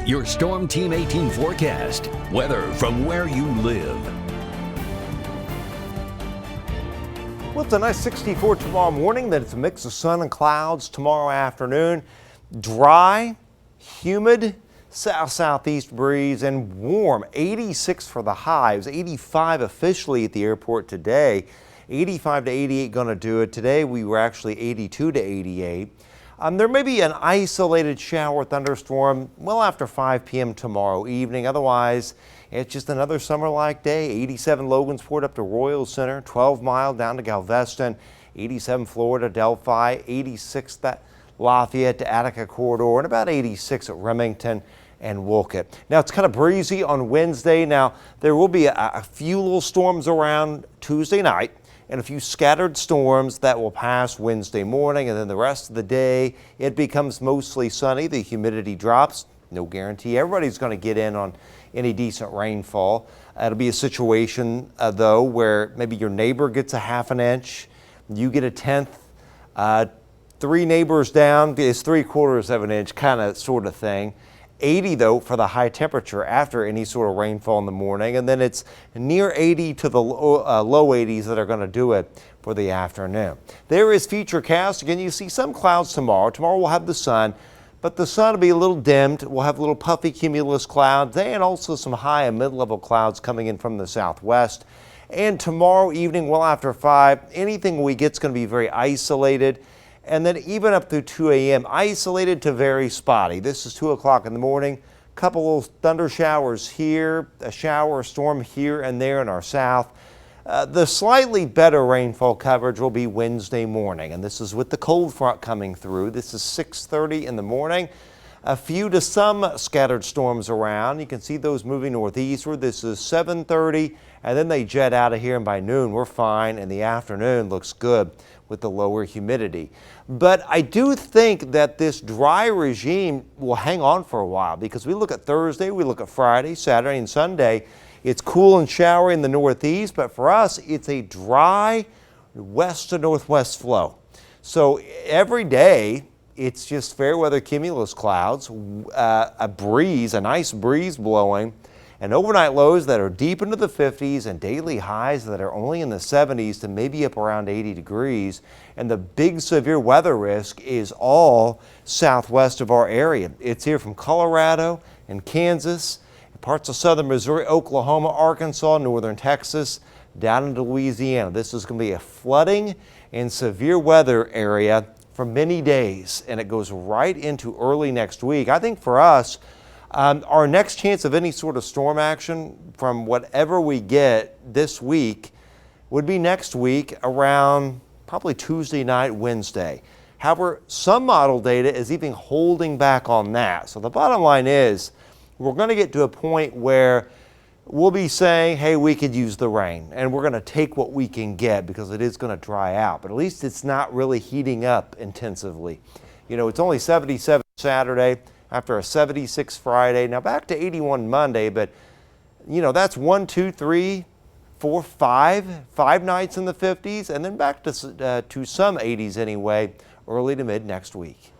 Your Storm Team 18 forecast. Weather from where you live. Well, it's a nice 64 tomorrow morning. Then it's a mix of sun and clouds tomorrow afternoon. Dry, humid, south-southeast breeze and warm. 86 for the high. It was 85 officially at the airport today. 85 to 88 going to do it. Today we were actually 82 to 88. There may be an isolated shower thunderstorm well after 5 p.m. tomorrow evening. Otherwise, it's just another summer-like day. 87 Logansport up to Royal Center, 12 Mile down to Galveston, 87 Florida, Delphi, 86 that Lafayette to Attica corridor, and about 86 at Remington and Wolcott. Now it's kind of breezy on Wednesday. Now there will be a few little storms around Tuesday night and a few scattered storms that will pass Wednesday morning, and then the rest of the day it becomes mostly sunny. The humidity drops. No guarantee everybody's going to get in on any decent rainfall. It'll be a situation though where maybe your neighbor gets a half an inch, you get a tenth. 3 neighbors down is 3/4 of an inch, kind of sort of thing. 80 though for the high temperature after any sort of rainfall in the morning, and then it's near 80 to the low 80s that are going to do it for the afternoon. There is Futurecast. Again, you see some clouds tomorrow. Tomorrow we'll have the sun, but the sun will be a little dimmed. We'll have little puffy cumulus clouds and also some high and mid-level clouds coming in from the southwest. And tomorrow evening, well after 5, anything we get is going to be very isolated. And then even up through 2 a.m., isolated to very spotty. This is 2 o'clock in the morning. Couple of thunder showers here, a shower or storm here and there in our south. The slightly better rainfall coverage will be Wednesday morning, and this is with the cold front coming through. This is 6:30 in the morning. A few to some scattered storms around. You can see those moving northeastward. This is 7:30, and then they jet out of here, and by noon we're fine, and the afternoon looks good with the lower humidity. But I do think that this dry regime will hang on for a while, because we look at Thursday, we look at Friday, Saturday, and Sunday. It's cool and showery in the northeast, but for us, it's a dry west to northwest flow. So every day, it's just fair weather cumulus clouds, a breeze, a nice breeze blowing, and overnight lows that are deep into the 50s and daily highs that are only in the 70s to maybe up around 80 degrees. And the big severe weather risk is all southwest of our area. It's here from Colorado and Kansas, parts of southern Missouri, Oklahoma, Arkansas, northern Texas, down into Louisiana. This is going to be a flooding and severe weather area for many days, and it goes right into early next week. I think for us, our next chance of any sort of storm action from whatever we get this week would be next week around probably Tuesday night, Wednesday. However, some model data is even holding back on that. So the bottom line is we're going to get to a point where we'll be saying, hey, we could use the rain, and we're going to take what we can get because it is going to dry out. But at least it's not really heating up intensively. You know, it's only 77 Saturday after a 76 Friday. Now back to 81 Monday, but you know, that's 1, 2, 3, 4, 5 nights in the 50s, and then back to some 80s anyway, early to mid next week.